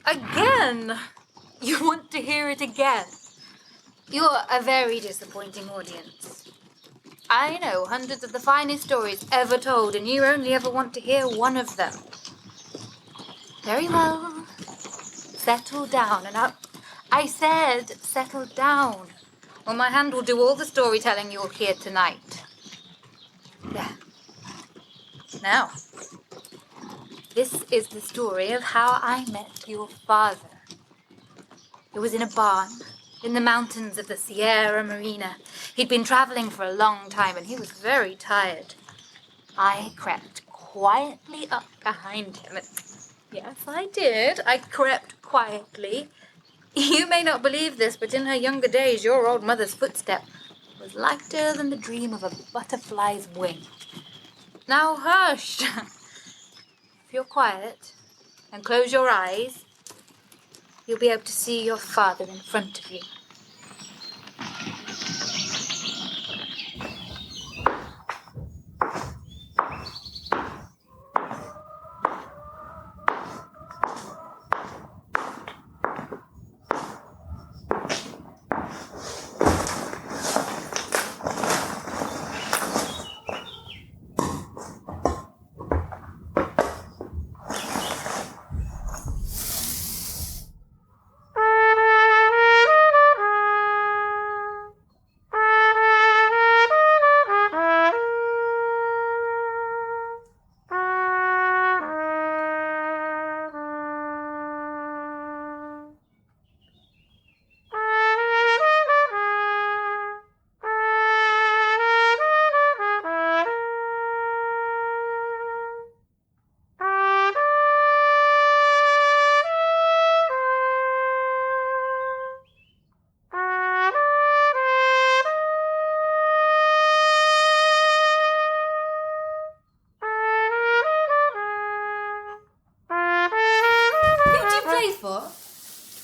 Again? You want to hear it again? You're a very disappointing audience. I know hundreds of the finest stories ever told, and you only ever want to hear one of them. Very well. Settle down and up. I said settle down. Or my hand will do all the storytelling you'll hear tonight. There. Now, this is the story of how I met your father. It was in a barn in the mountains of the Sierra Morena. He'd been traveling for a long time and he was very tired. I crept quietly up behind him. Yes, I did. I crept quietly. You may not believe this, but in her younger days, your old mother's footstep was lighter than the dream of a butterfly's wing. Now hush. If you're quiet and close your eyes, you'll be able to see your father in front of you.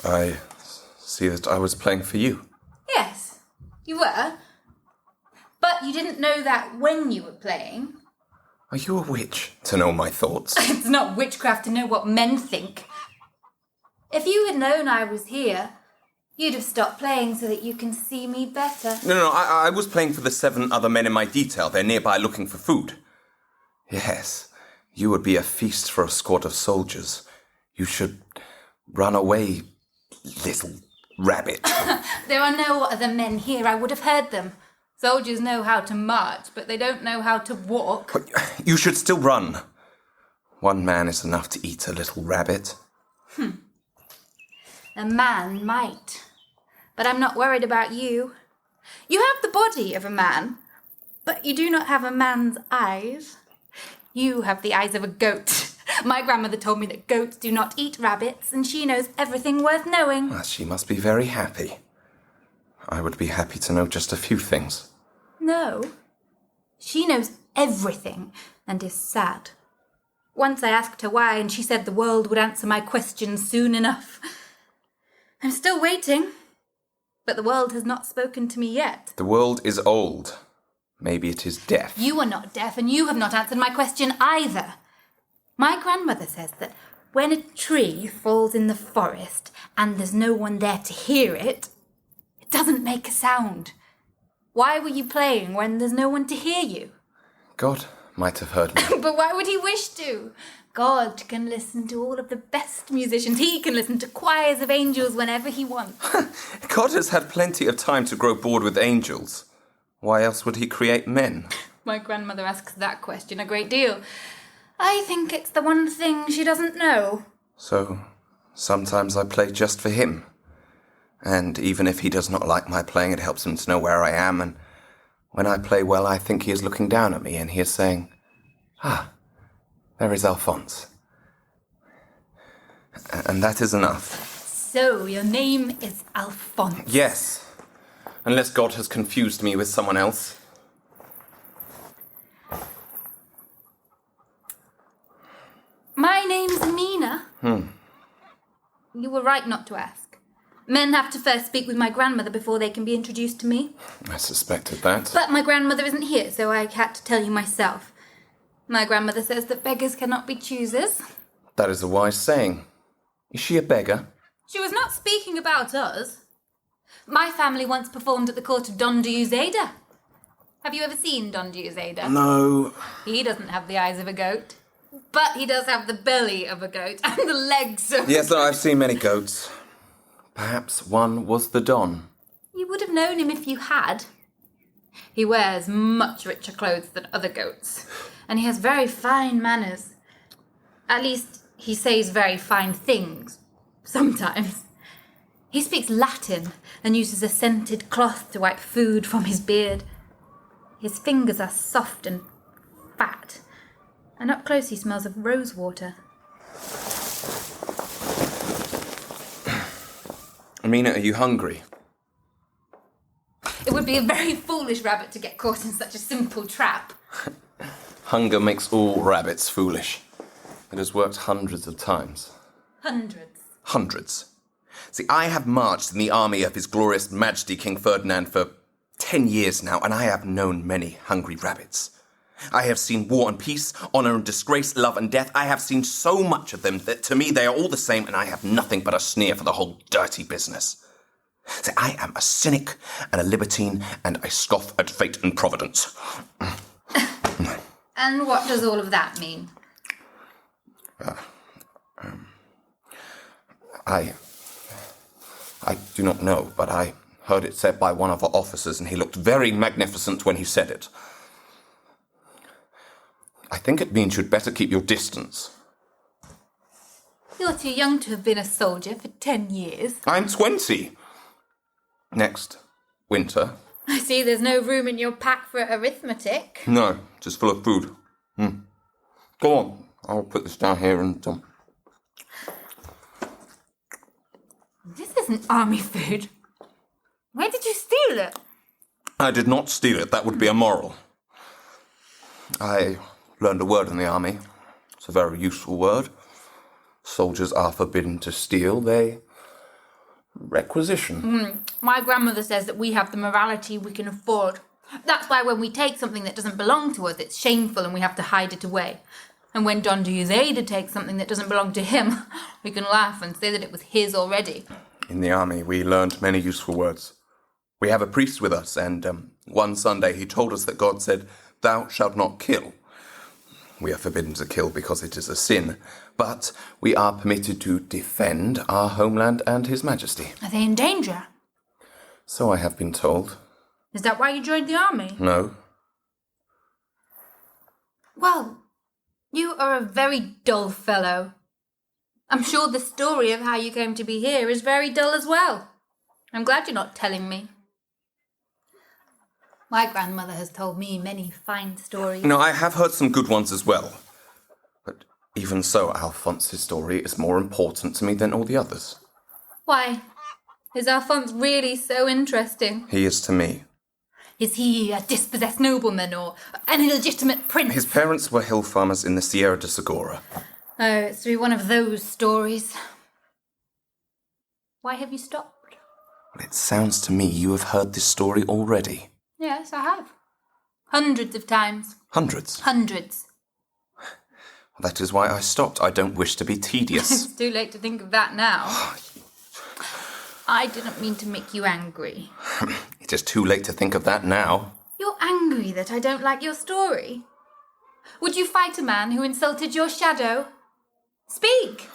I see that I was playing for you. Yes, you were. But you didn't know that when you were playing. Are you a witch to know my thoughts? It's not witchcraft to know what men think. If you had known I was here, you'd have stopped playing so that you can see me better. No, I was playing for the 7 other men in my detail. They're nearby looking for food. Yes, you would be a feast for a squad of soldiers. You should run away, little rabbit. There are no other men here. I would have heard them. Soldiers know how to march, but they don't know how to walk. But you should still run. 1 man is enough to eat a little rabbit. A man might. But I'm not worried about you. You have the body of a man, but you do not have a man's eyes. You have the eyes of a goat. My grandmother told me that goats do not eat rabbits, and she knows everything worth knowing. Well, she must be very happy. I would be happy to know just a few things. No. She knows everything and is sad. Once I asked her why, and she said the world would answer my questions soon enough. I'm still waiting, but the world has not spoken to me yet. The world is old. Maybe it is deaf. You are not deaf, and you have not answered my question either. My grandmother says that when a tree falls in the forest and there's no one there to hear it, it doesn't make a sound. Why were you playing when there's no one to hear you? God might have heard me. But why would he wish to? God can listen to all of the best musicians. He can listen to choirs of angels whenever he wants. God has had plenty of time to grow bored with angels. Why else would he create men? My grandmother asks that question a great deal. I think it's the one thing she doesn't know. So, sometimes I play just for him. And even if he does not like my playing, it helps him to know where I am. And when I play well, I think he is looking down at me and he is saying, there is Alphonse. And that is enough. So, your name is Alphonse? Yes. Unless God has confused me with someone else. My name's Emina. You were right not to ask. Men have to first speak with my grandmother before they can be introduced to me. I suspected that. But my grandmother isn't here, so I had to tell you myself. My grandmother says that beggars cannot be choosers. That is a wise saying. Is she a beggar? She was not speaking about us. My family once performed at the court of Don Diuzeda. Have you ever seen Don Diuzeda? No. He doesn't have the eyes of a goat, but he does have the belly of a goat and the legs of... Yes, I've seen many goats. Perhaps one was the Don. You would have known him if you had. He wears much richer clothes than other goats, and he has very fine manners. At least, he says very fine things, sometimes. He speaks Latin and uses a scented cloth to wipe food from his beard. His fingers are soft and fat, and up close he smells of rose water. Emina, are you hungry? It would be a very foolish rabbit to get caught in such a simple trap. Hunger makes all rabbits foolish. It has worked hundreds of times. Hundreds. Hundreds. See, I have marched in the army of His Glorious Majesty King Ferdinand for 10 years now, and I have known many hungry rabbits. I have seen war and peace, honour and disgrace, love and death. I have seen so much of them that to me they are all the same, and I have nothing but a sneer for the whole dirty business. See, I am a cynic and a libertine, and I scoff at fate and providence. And what does all of that mean? I do not know, but I heard it said by one of our officers, and he looked very magnificent when he said it. I think it means you'd better keep your distance. You're too young to have been a soldier for 10 years. I'm 20. Next winter. I see there's no room in your pack for arithmetic. No, just full of food. Go on, I'll put this down here and... This isn't army food. Where did you steal it? I did not steal it. That would be immoral. I learned a word in the army. It's a very useful word. Soldiers are forbidden to steal. They requisition. My grandmother says that we have the morality we can afford. That's why when we take something that doesn't belong to us, it's shameful and we have to hide it away. And when Don Diuzeda takes something that doesn't belong to him, we can laugh and say that it was his already. In the army, we learned many useful words. We have a priest with us, and one Sunday he told us that God said, "Thou shalt not kill." We are forbidden to kill because it is a sin, but we are permitted to defend our homeland and His Majesty. Are they in danger? So I have been told. Is that why you joined the army? No. Well, you are a very dull fellow. I'm sure the story of how you came to be here is very dull as well. I'm glad you're not telling me. My grandmother has told me many fine stories. No, I have heard some good ones as well. But even so, Alphonse's story is more important to me than all the others. Why? Is Alphonse really so interesting? He is to me. Is he a dispossessed nobleman or an illegitimate prince? His parents were hill farmers in the Sierra de Segura. Oh, it's to be one of those stories. Why have you stopped? Well, it sounds to me you have heard this story already. Yes, I have. Hundreds of times. Hundreds? Hundreds. That is why I stopped. I don't wish to be tedious. It's too late to think of that now. I didn't mean to make you angry. It is too late to think of that now. You're angry that I don't like your story? Would you fight a man who insulted your shadow? Speak!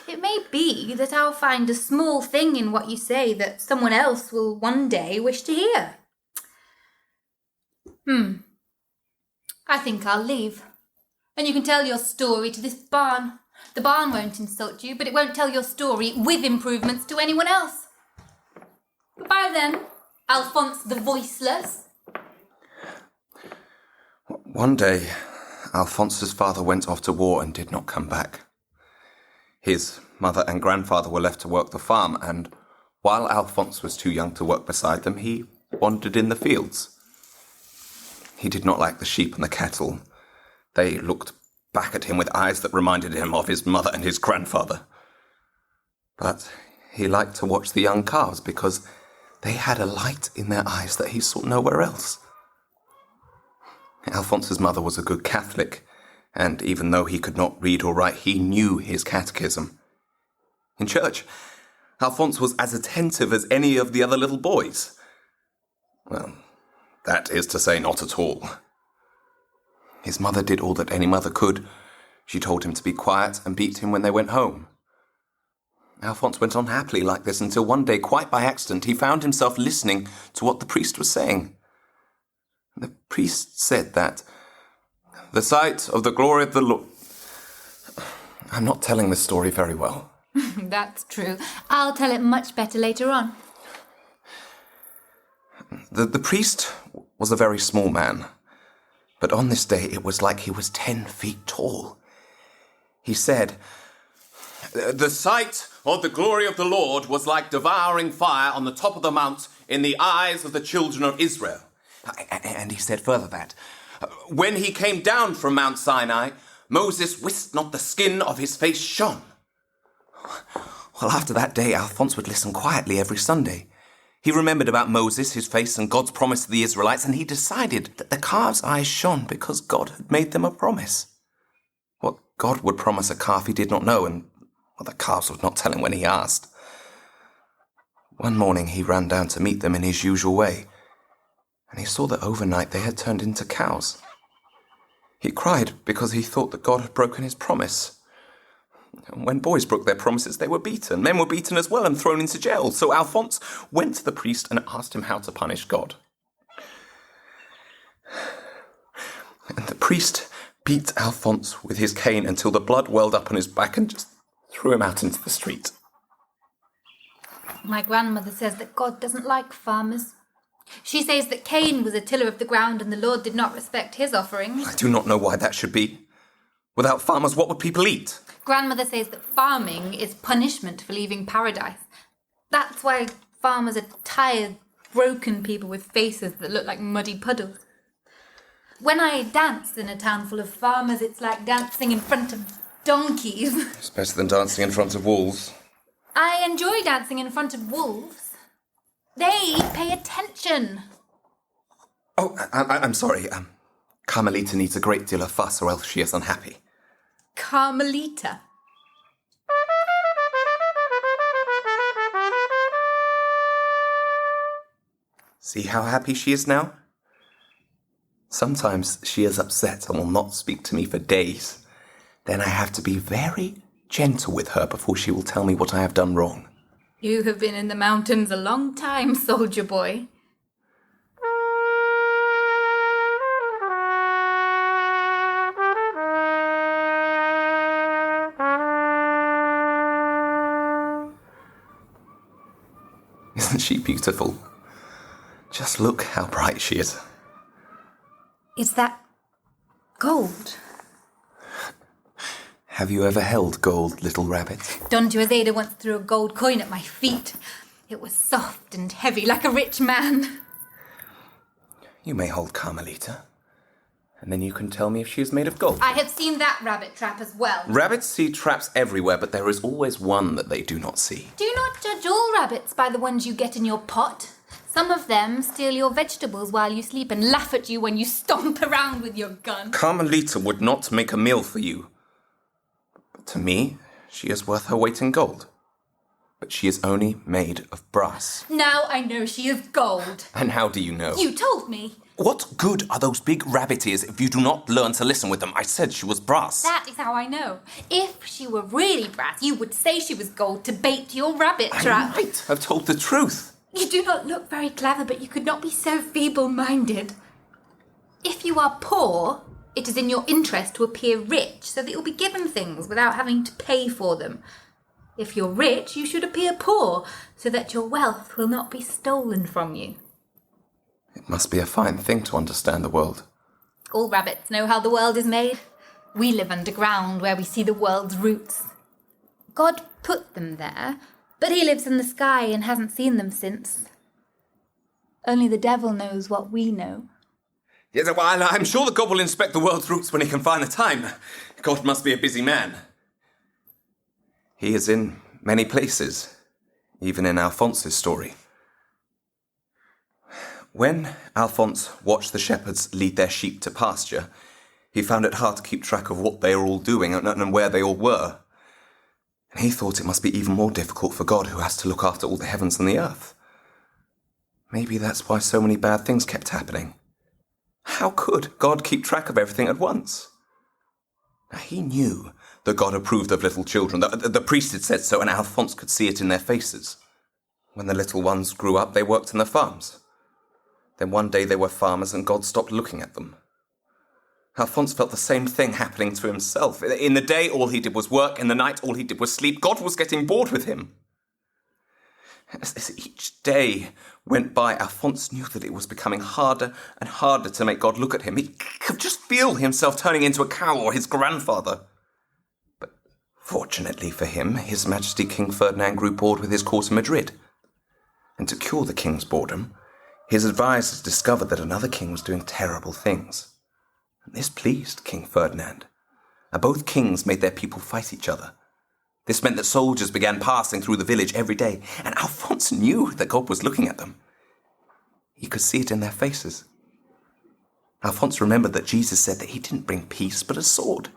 It may be that I'll find a small thing in what you say that someone else will one day wish to hear. I think I'll leave. And you can tell your story to this barn. The barn won't insult you, but it won't tell your story with improvements to anyone else. Goodbye then, Alphonse the Voiceless. One day, Alphonse's father went off to war and did not come back. His mother and grandfather were left to work the farm, and while Alphonse was too young to work beside them, he wandered in the fields. He did not like the sheep and the cattle. They looked back at him with eyes that reminded him of his mother and his grandfather. But he liked to watch the young calves because they had a light in their eyes that he saw nowhere else. Alphonse's mother was a good Catholic, and even though he could not read or write, he knew his catechism. In church, Alphonse was as attentive as any of the other little boys. Well, that is to say, not at all. His mother did all that any mother could. She told him to be quiet and beat him when they went home. Alphonse went on happily like this until one day, quite by accident, he found himself listening to what the priest was saying. The priest said that the sight of the glory of the Lord... I'm not telling this story very well. That's true. I'll tell it much better later on. The priest was a very small man, but on this day it was like he was 10 feet tall. He said, "The sight of the glory of the Lord was like devouring fire on the top of the mount in the eyes of the children of Israel." And he said further that, "When he came down from Mount Sinai, Moses wist not the skin of his face shone." Well, after that day, Alphonse would listen quietly every Sunday. He remembered about Moses, his face, and God's promise to the Israelites, and he decided that the calf's eyes shone because God had made them a promise. What God would promise a calf he did not know, and the calves would not tell him when he asked. One morning he ran down to meet them in his usual way, and he saw that overnight they had turned into cows. He cried because he thought that God had broken his promise. And when boys broke their promises, they were beaten. Men were beaten as well and thrown into jail. So Alphonse went to the priest and asked him how to punish God. And the priest beat Alphonse with his cane until the blood welled up on his back and just threw him out into the street. My grandmother says that God doesn't like farmers. She says that Cain was a tiller of the ground and the Lord did not respect his offerings. I do not know why that should be. Without farmers, what would people eat? Grandmother says that farming is punishment for leaving paradise. That's why farmers are tired, broken people with faces that look like muddy puddles. When I dance in a town full of farmers, it's like dancing in front of donkeys. It's better than dancing in front of wolves. I enjoy dancing in front of wolves. They pay attention. Oh, I'm sorry. Carmelita needs a great deal of fuss or else she is unhappy. Carmelita. See how happy she is now? Sometimes she is upset and will not speak to me for days. Then I have to be very gentle with her before she will tell me what I have done wrong. You have been in the mountains a long time, soldier boy. Isn't she beautiful? Just look how bright she is. Is that gold? Have you ever held gold, little rabbit? Don Juazeda once threw a gold coin at my feet. It was soft and heavy, like a rich man. You may hold Carmelita, and then you can tell me if she is made of gold. I have seen that rabbit trap as well. Rabbits see traps everywhere, but there is always one that they do not see. Do not judge all rabbits by the ones you get in your pot. Some of them steal your vegetables while you sleep and laugh at you when you stomp around with your gun. Carmelita would not make a meal for you. But to me, she is worth her weight in gold. But she is only made of brass. Now I know she is gold. And how do you know? You told me. What good are those big rabbit ears if you do not learn to listen with them? I said she was brass. That is how I know. If she were really brass, you would say she was gold to bait your rabbit trap. I might have told the truth. You do not look very clever, but you could not be so feeble-minded. If you are poor, it is in your interest to appear rich so that you'll be given things without having to pay for them. If you're rich, you should appear poor so that your wealth will not be stolen from you. It must be a fine thing to understand the world. All rabbits know how the world is made. We live underground where we see the world's roots. God put them there, but he lives in the sky and hasn't seen them since. Only the devil knows what we know. Yes, well, I'm sure that God will inspect the world's roots when he can find the time. God must be a busy man. He is in many places, even in Alphonse's story. When Alphonse watched the shepherds lead their sheep to pasture, he found it hard to keep track of what they were all doing and where they all were. He thought it must be even more difficult for God, who has to look after all the heavens and the earth. Maybe that's why so many bad things kept happening. How could God keep track of everything at once? Now, he knew that God approved of little children. The priest had said so, and Alphonse could see it in their faces. When the little ones grew up, they worked in the farms. Then one day they were farmers, and God stopped looking at them. Alphonse felt the same thing happening to himself. In the day, all he did was work. In the night, all he did was sleep. God was getting bored with him. As each day went by, Alphonse knew that it was becoming harder and harder to make God look at him. He could just feel himself turning into a cow or his grandfather. But fortunately for him, His Majesty King Ferdinand grew bored with his court in Madrid. And to cure the king's boredom, his advisors discovered that another king was doing terrible things. And this pleased King Ferdinand. And both kings made their people fight each other. This meant that soldiers began passing through the village every day, and Alphonse knew that God was looking at them. He could see it in their faces. Alphonse remembered that Jesus said that he didn't bring peace, but a sword.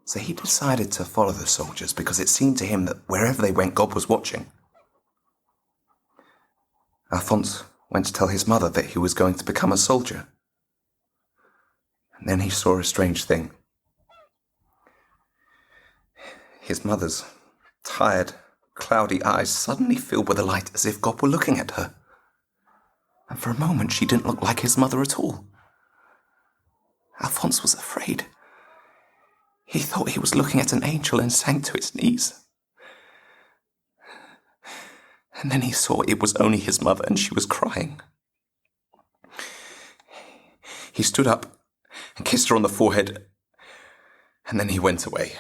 So he decided to follow the soldiers because it seemed to him that wherever they went, God was watching. Alphonse went to tell his mother that he was going to become a soldier. And then he saw a strange thing. His mother's tired, cloudy eyes suddenly filled with a light as if God were looking at her. And for a moment she didn't look like his mother at all. Alphonse was afraid. He thought he was looking at an angel and sank to his knees. And then he saw it was only his mother and she was crying. He stood up and kissed her on the forehead, and then he went away.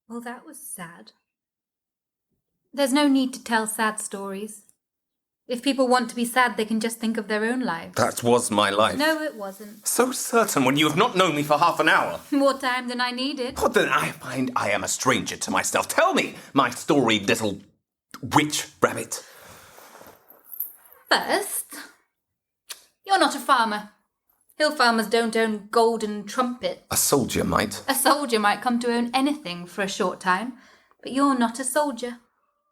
Well, that was sad. There's no need to tell sad stories. If people want to be sad, they can just think of their own lives. That was my life. No, it wasn't. So certain when you have not known me for half an hour. More time than I needed. What then I find I am a stranger to myself. Tell me my story, little witch rabbit. First, you're not a farmer. Hill farmers don't own golden trumpets. A soldier might. A soldier might come to own anything for a short time, but you're not a soldier.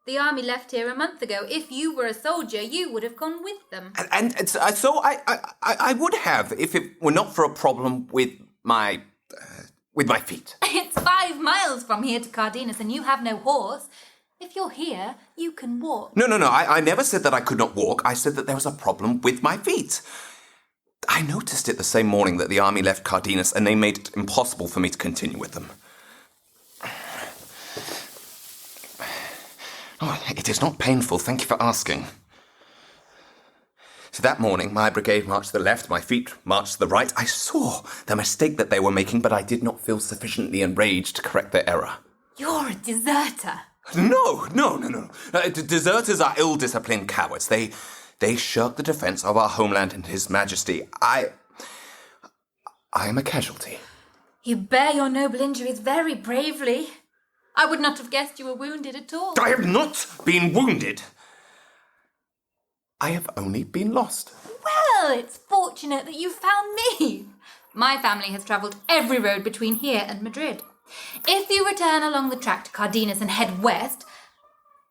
The army left here a month ago. If you were a soldier, you would have gone with them. And so I would have if it were not for a problem with my feet. It's 5 miles from here to Cardenas, and you have no horse. If you're here, you can walk. No. I never said that I could not walk. I said that there was a problem with my feet. I noticed it the same morning that the army left Cardenas, and they made it impossible for me to continue with them. Oh, it is not painful, thank you for asking. So that morning, my brigade marched to the left, my feet marched to the right. I saw the mistake that they were making, but I did not feel sufficiently enraged to correct their error. You're a deserter. No. Deserters are ill-disciplined cowards. They shirk the defense of our homeland and His Majesty. I am a casualty. You bear your noble injuries very bravely. I would not have guessed you were wounded at all. I have not been wounded. I have only been lost. Well, it's fortunate that you found me. My family has travelled every road between here and Madrid. If you return along the track to Cardenas and head west,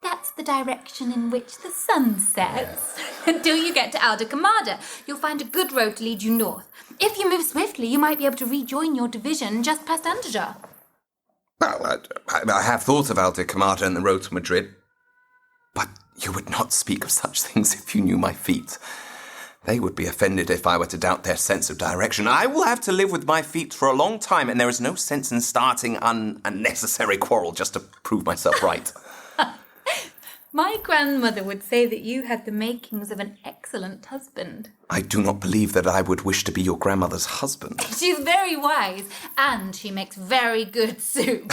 that's the direction in which the sun sets. Until you get to Alcamada, you'll find a good road to lead you north. If you move swiftly, you might be able to rejoin your division just past Antajar. Well, I have thought of Alcamada and the road to Madrid, but you would not speak of such things if you knew my feet. They would be offended if I were to doubt their sense of direction. I will have to live with my feet for a long time, and there is no sense in starting an unnecessary quarrel just to prove myself right. My grandmother would say that you had the makings of an excellent husband. I do not believe that I would wish to be your grandmother's husband. She's very wise, and she makes very good soup.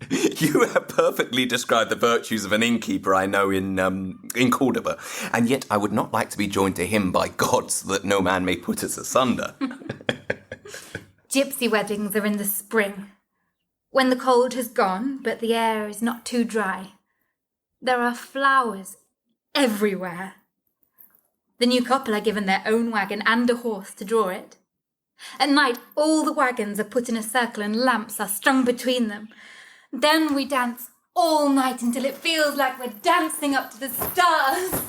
You have perfectly described the virtues of an innkeeper I know in Cordoba, and yet I would not like to be joined to him by God so that no man may put us asunder. Gypsy weddings are in the spring, when the cold has gone, but the air is not too dry. There are flowers everywhere. The new couple are given their own wagon and a horse to draw it. At night, all the wagons are put in a circle and lamps are strung between them. Then we dance all night until it feels like we're dancing up to the stars.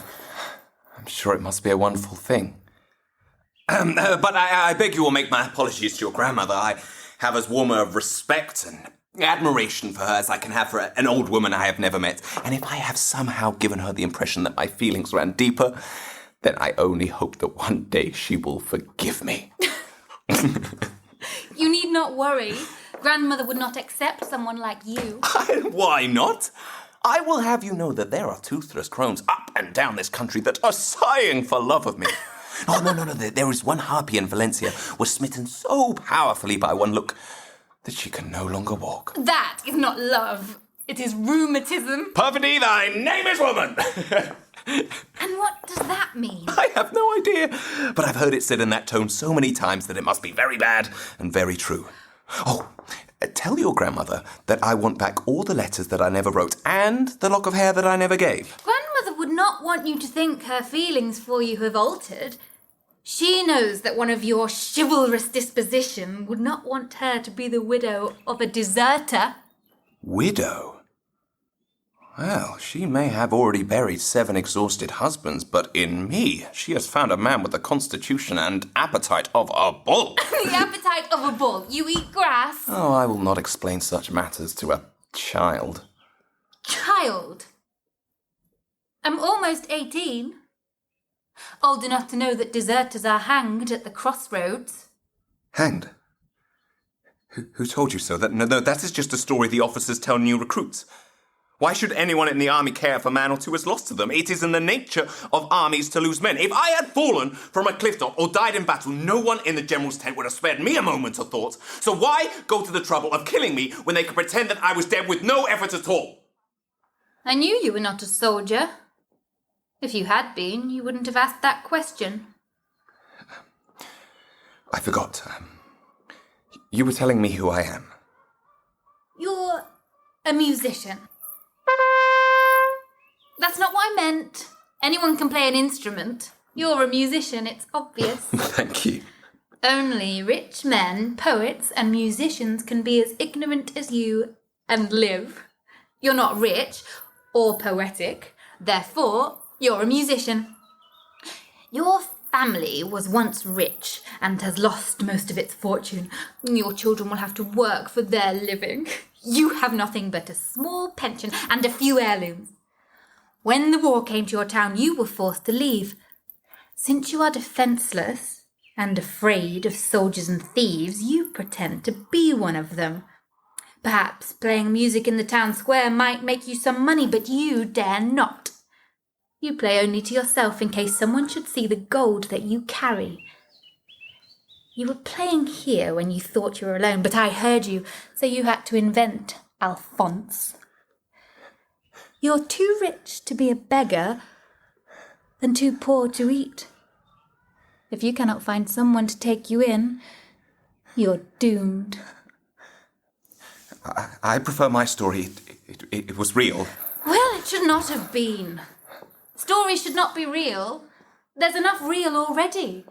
I'm sure it must be a wonderful thing. But I beg you will make my apologies to your grandmother. I have as warm a respect and admiration for her as I can have for an old woman I have never met. And if I have somehow given her the impression that my feelings ran deeper, then I only hope that one day she will forgive me. You need not worry. Grandmother would not accept someone like you. Why not? I will have you know that there are toothless crones up and down this country that are sighing for love of me. Oh, no. There is one harpy in Valencia was smitten so powerfully by one look that she can no longer walk. That is not love. It is rheumatism. Perfidy, thy name is woman! And what does that mean? I have no idea, but I've heard it said in that tone so many times that it must be very bad and very true. Oh, tell your grandmother that I want back all the letters that I never wrote and the lock of hair that I never gave. Grandmother would not want you to think her feelings for you have altered. She knows that one of your chivalrous disposition would not want her to be the widow of a deserter. Widow? Well, she may have already buried 7 exhausted husbands, but in me, she has found a man with the constitution and appetite of a bull. The appetite of a bull. You eat grass. Oh, I will not explain such matters to a child. Child? I'm almost 18. Old enough to know that deserters are hanged at the crossroads. Hanged? Who told you so? No, that is just a story the officers tell new recruits. Why should anyone in the army care if a man or two is lost to them? It is in the nature of armies to lose men. If I had fallen from a cliff top or died in battle, no one in the general's tent would have spared me a moment of thought. So why go to the trouble of killing me when they could pretend that I was dead with no effort at all? I knew you were not a soldier. If you had been, you wouldn't have asked that question. I forgot. You were telling me who I am. You're a musician. That's not what I meant. Anyone can play an instrument. You're a musician, it's obvious. Thank you. Only rich men, poets, and musicians can be as ignorant as you and live. You're not rich or poetic, therefore you're a musician. Your family was once rich and has lost most of its fortune. Your children will have to work for their living. You have nothing but a small pension and a few heirlooms. When the war came to your town, you were forced to leave. Since you are defenceless and afraid of soldiers and thieves, you pretend to be one of them. Perhaps playing music in the town square might make you some money, but you dare not. You play only to yourself in case someone should see the gold that you carry. You were playing here when you thought you were alone, but I heard you, so you had to invent Alphonse. You're too rich to be a beggar and too poor to eat. If you cannot find someone to take you in, you're doomed. I prefer my story. It was real. Well, it should not have been. Stories should not be real. There's enough real already.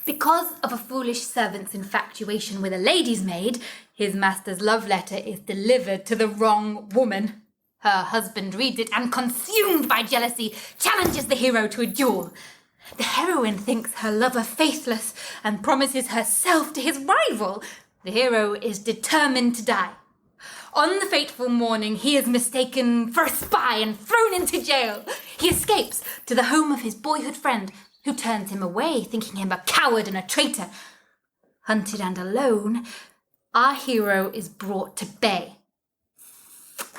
Because of a foolish servant's infatuation with a lady's maid, his master's love letter is delivered to the wrong woman. Her husband reads it and, consumed by jealousy, challenges the hero to a duel. The heroine thinks her lover faithless and promises herself to his rival. The hero is determined to die. On the fateful morning, he is mistaken for a spy and thrown into jail. He escapes to the home of his boyhood friend, who turns him away, thinking him a coward and a traitor. Hunted and alone, our hero is brought to bay.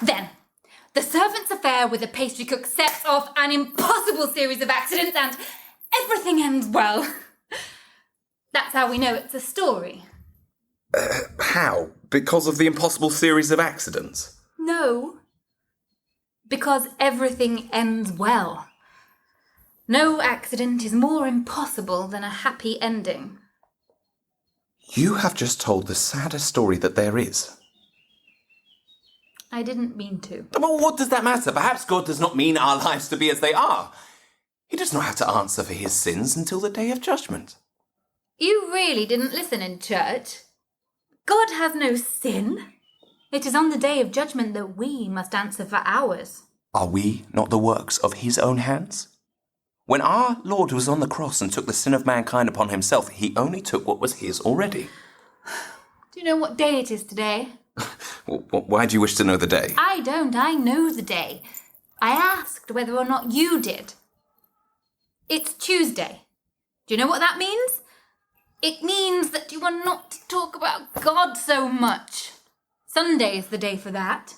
Then, the servant's affair with the pastry cook sets off an impossible series of accidents and everything ends well. That's how we know it's a story. How? Because of the impossible series of accidents? No. Because everything ends well. No accident is more impossible than a happy ending. You have just told the saddest story that there is. I didn't mean to. Well, what does that matter? Perhaps God does not mean our lives to be as they are. He does not have to answer for his sins until the day of judgment. You really didn't listen in church. God has no sin. It is on the day of judgment that we must answer for ours. Are we not the works of his own hands? When our Lord was on the cross and took the sin of mankind upon himself, he only took what was his already. Do you know what day it is today? Why do you wish to know the day? I don't. I know the day. I asked whether or not you did. It's Tuesday. Do you know what that means? It means that you are not to talk about God so much. Sunday is the day for that.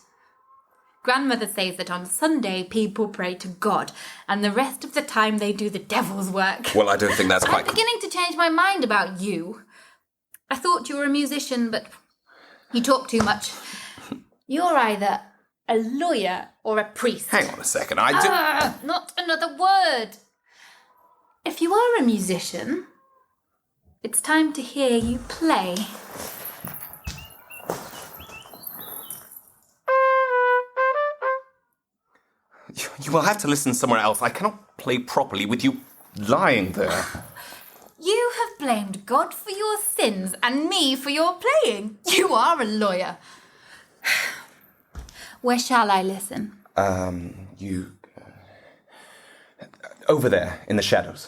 Grandmother says that on Sunday people pray to God, and the rest of the time they do the devil's work. Well, I don't think that's quite... I'm beginning to change my mind about you. I thought you were a musician, but you talk too much. You're either a lawyer or a priest. Hang on a second, Not another word. If you are a musician, it's time to hear you play. You will have to listen somewhere else. I cannot play properly with you lying there. You have blamed God for your sins and me for your playing. You are a lawyer. Where shall I listen? Over there, in the shadows.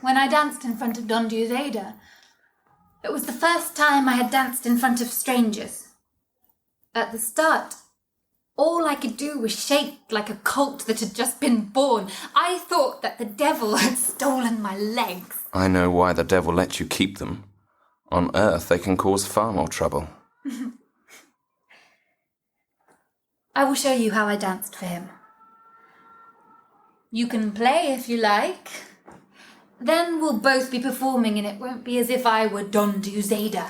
When I danced in front of Don Giuseppe, it was the first time I had danced in front of strangers. At the start, all I could do was shake like a colt that had just been born. I thought that the devil had stolen my legs. I know why the devil lets you keep them. On Earth, they can cause far more trouble. I will show you how I danced for him. You can play if you like. Then we'll both be performing and it won't be as if I were Don Giuseppe.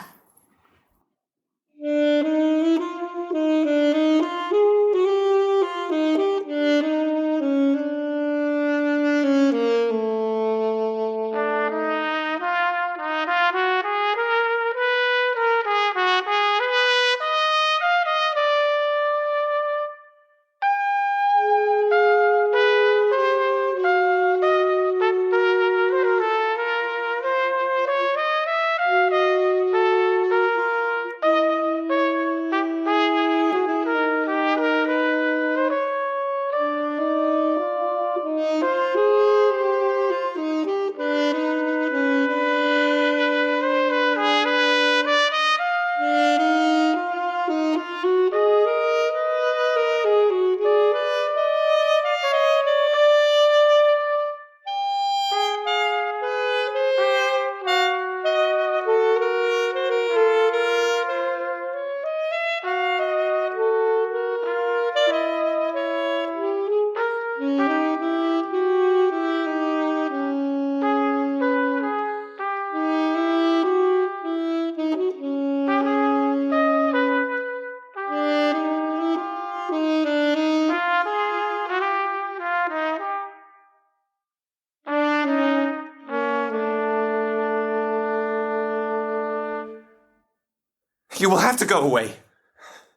You will have to go away.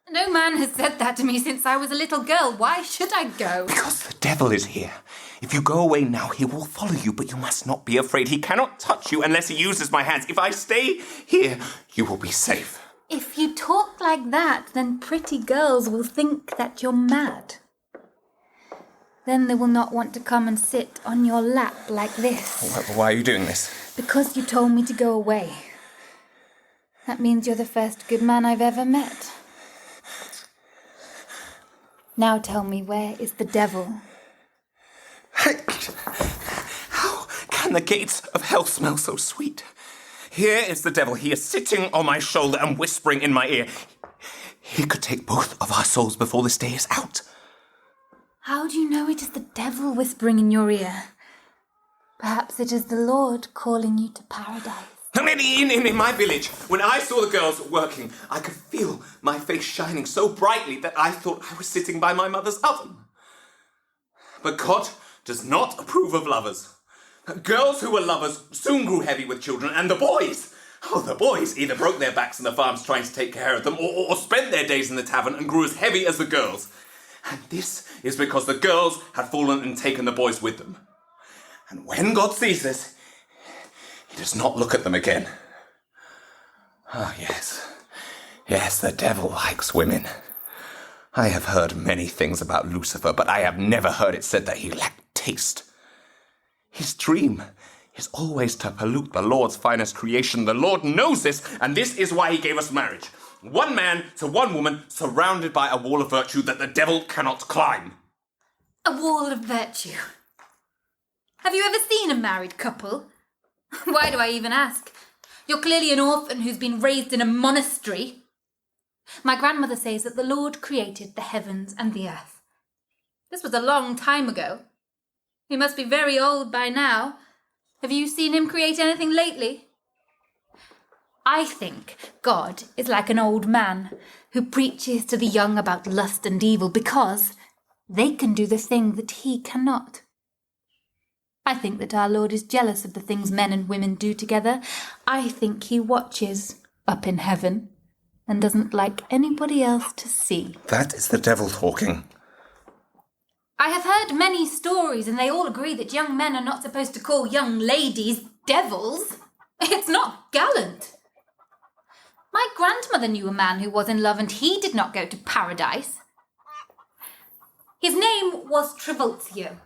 No man has said that to me since I was a little girl. Why should I go? Because the devil is here. If you go away now, he will follow you, but you must not be afraid. He cannot touch you unless he uses my hands. If I stay here, you will be safe. If you talk like that, then pretty girls will think that you're mad. Then they will not want to come and sit on your lap like this. Why are you doing this? Because you told me to go away. That means you're the first good man I've ever met. Now tell me, where is the devil? How can the gates of hell smell so sweet? Here is the devil. He is sitting on my shoulder and whispering in my ear. He could take both of our souls before this day is out. How do you know it is the devil whispering in your ear? Perhaps it is the Lord calling you to paradise. In my village, when I saw the girls working, I could feel my face shining so brightly that I thought I was sitting by my mother's oven. But God does not approve of lovers. Girls who were lovers soon grew heavy with children, and the boys either broke their backs in the farms trying to take care of them, or spent their days in the tavern and grew as heavy as the girls. And this is because the girls had fallen and taken the boys with them. And when God sees this, he does not look at them again. Ah, yes, the devil likes women. I have heard many things about Lucifer, but I have never heard it said that he lacked taste. His dream is always to pollute the Lord's finest creation. The Lord knows this, and this is why he gave us marriage. One man to one woman, surrounded by a wall of virtue that the devil cannot climb. A wall of virtue? Have you ever seen a married couple? Why do I even ask? You're clearly an orphan who's been raised in a monastery. My grandmother says that the Lord created the heavens and the earth. This was a long time ago. He must be very old by now. Have you seen him create anything lately? I think God is like an old man who preaches to the young about lust and evil because they can do the thing that he cannot. I think that our Lord is jealous of the things men and women do together. I think he watches up in heaven and doesn't like anybody else to see. That is the devil talking. I have heard many stories, and they all agree that young men are not supposed to call young ladies devils. It's not gallant. My grandmother knew a man who was in love, and he did not go to paradise. His name was Trivulzio,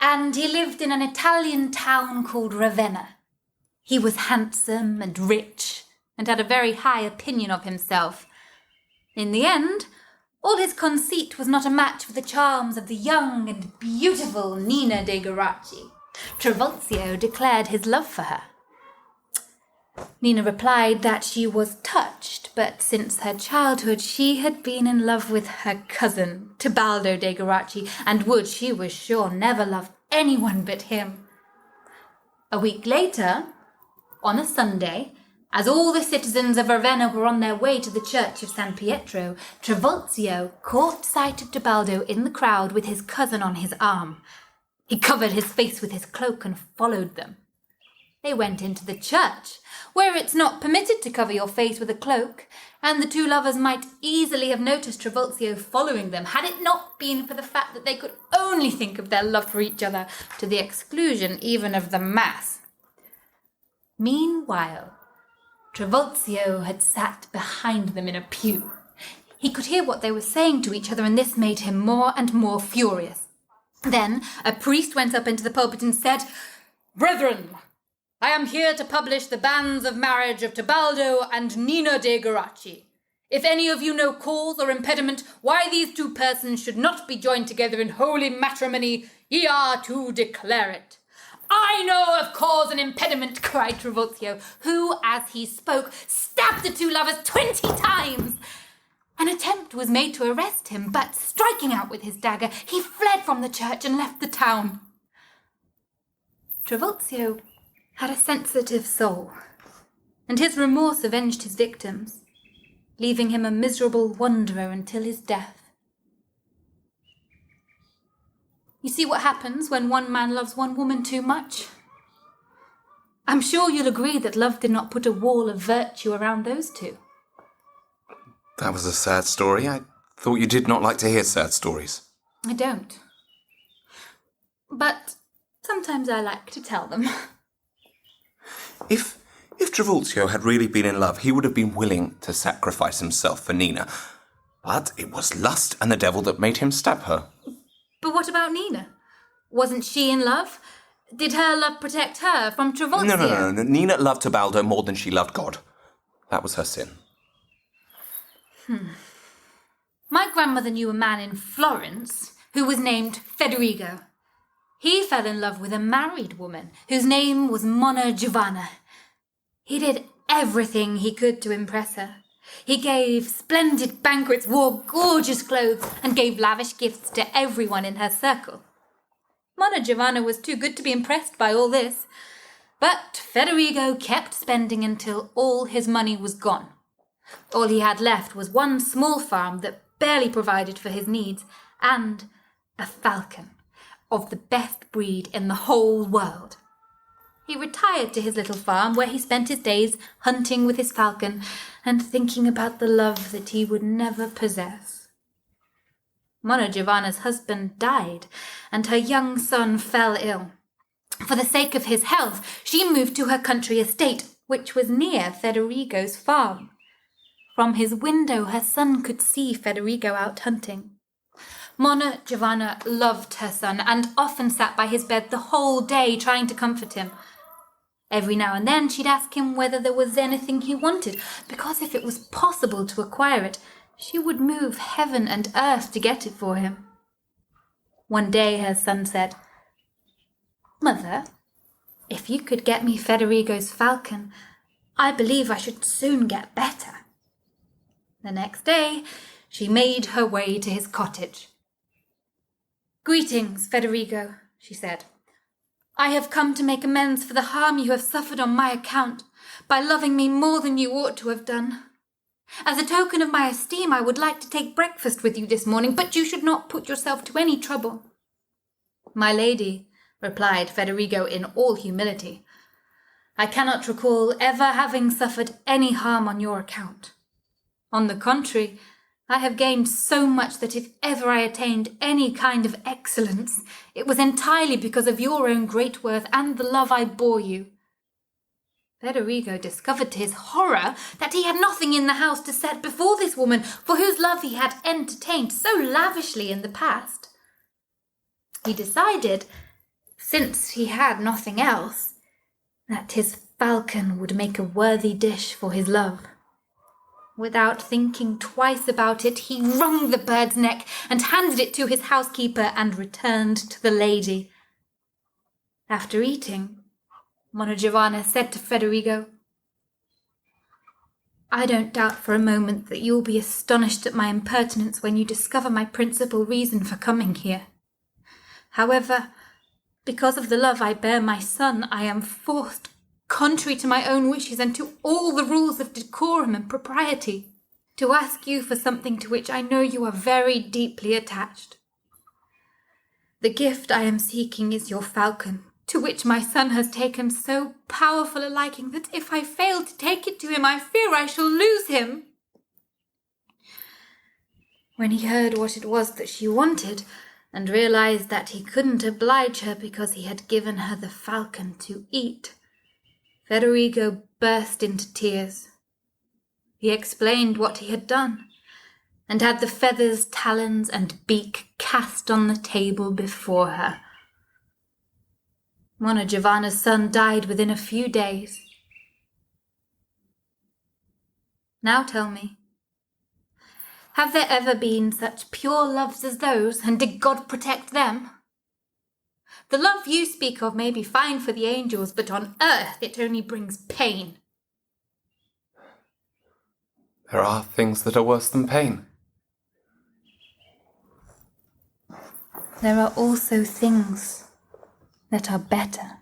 and he lived in an Italian town called Ravenna. He was handsome and rich, and had a very high opinion of himself. In the end, all his conceit was not a match for the charms of the young and beautiful Nina de Geraci. Trivulzio declared his love for her. Nina replied that she was touched, but since her childhood she had been in love with her cousin, Tebaldo de Geraci, and would, she was sure, never love anyone but him. A week later, on a Sunday, as all the citizens of Ravenna were on their way to the church of San Pietro, Trivulzio caught sight of Tebaldo in the crowd with his cousin on his arm. He covered his face with his cloak and followed them. They went into the church, where it's not permitted to cover your face with a cloak, and the two lovers might easily have noticed Trivulzio following them, had it not been for the fact that they could only think of their love for each other, to the exclusion even of the Mass. Meanwhile, Trivulzio had sat behind them in a pew. He could hear what they were saying to each other, and this made him more and more furious. Then a priest went up into the pulpit and said, "Brethren, I am here to publish the banns of marriage of Tebaldo and Nina de Geraci. If any of you know cause or impediment why these two persons should not be joined together in holy matrimony, ye are to declare it." "I know of cause and impediment," cried Trivulzio, who, as he spoke, stabbed the two lovers 20 times. An attempt was made to arrest him, but striking out with his dagger, he fled from the church and left the town. Trivulzio had a sensitive soul, and his remorse avenged his victims, leaving him a miserable wanderer until his death. You see what happens when one man loves one woman too much? I'm sure you'll agree that love did not put a wall of virtue around those two. That was a sad story. I thought you did not like to hear sad stories. I don't. But sometimes I like to tell them. If Trivulzio had really been in love, he would have been willing to sacrifice himself for Nina. But it was lust and the devil that made him stab her. But what about Nina? Wasn't she in love? Did her love protect her from Trivulzio? No. Nina loved Tebaldo more than she loved God. That was her sin. My grandmother knew a man in Florence who was named Federigo. He fell in love with a married woman whose name was Monna Giovanna. He did everything he could to impress her. He gave splendid banquets, wore gorgeous clothes, and gave lavish gifts to everyone in her circle. Monna Giovanna was too good to be impressed by all this, but Federigo kept spending until all his money was gone. All he had left was one small farm that barely provided for his needs, and a falcon of the best breed in the whole world. He retired to his little farm where he spent his days hunting with his falcon and thinking about the love that he would never possess. Monna Giovanna's husband died, and her young son fell ill. For the sake of his health, she moved to her country estate, which was near Federigo's farm. From his window, her son could see Federigo out hunting. Monna Giovanna loved her son and often sat by his bed the whole day trying to comfort him. Every now and then she'd ask him whether there was anything he wanted, because if it was possible to acquire it, she would move heaven and earth to get it for him. One day her son said, "Mother, if you could get me Federigo's falcon, I believe I should soon get better." The next day she made her way to his cottage. "Greetings, Federigo," she said. "I have come to make amends for the harm you have suffered on my account, by loving me more than you ought to have done. As a token of my esteem, I would like to take breakfast with you this morning, but you should not put yourself to any trouble." "My lady," replied Federigo in all humility, "I cannot recall ever having suffered any harm on your account. On the contrary, I have gained so much that if ever I attained any kind of excellence, it was entirely because of your own great worth and the love I bore you." Federigo discovered to his horror that he had nothing in the house to set before this woman, for whose love he had entertained so lavishly in the past. He decided, since he had nothing else, that his falcon would make a worthy dish for his love. Without thinking twice about it, he wrung the bird's neck and handed it to his housekeeper and returned to the lady. After eating, Monna Giovanna said to Federigo, "I don't doubt for a moment that you will be astonished at my impertinence when you discover my principal reason for coming here. However, because of the love I bear my son, I am forced, contrary to my own wishes and to all the rules of decorum and propriety, to ask you for something to which I know you are very deeply attached. The gift I am seeking is your falcon, to which my son has taken so powerful a liking that if I fail to take it to him, I fear I shall lose him." When he heard what it was that she wanted, and realized that he couldn't oblige her because he had given her the falcon to eat, Federigo burst into tears. He explained what he had done, and had the feathers, talons, and beak cast on the table before her. Monna Giovanna's son died within a few days. Now tell me, have there ever been such pure loves as those, and did God protect them? The love you speak of may be fine for the angels, but on earth it only brings pain." There are things that are worse than pain. There are also things that are better.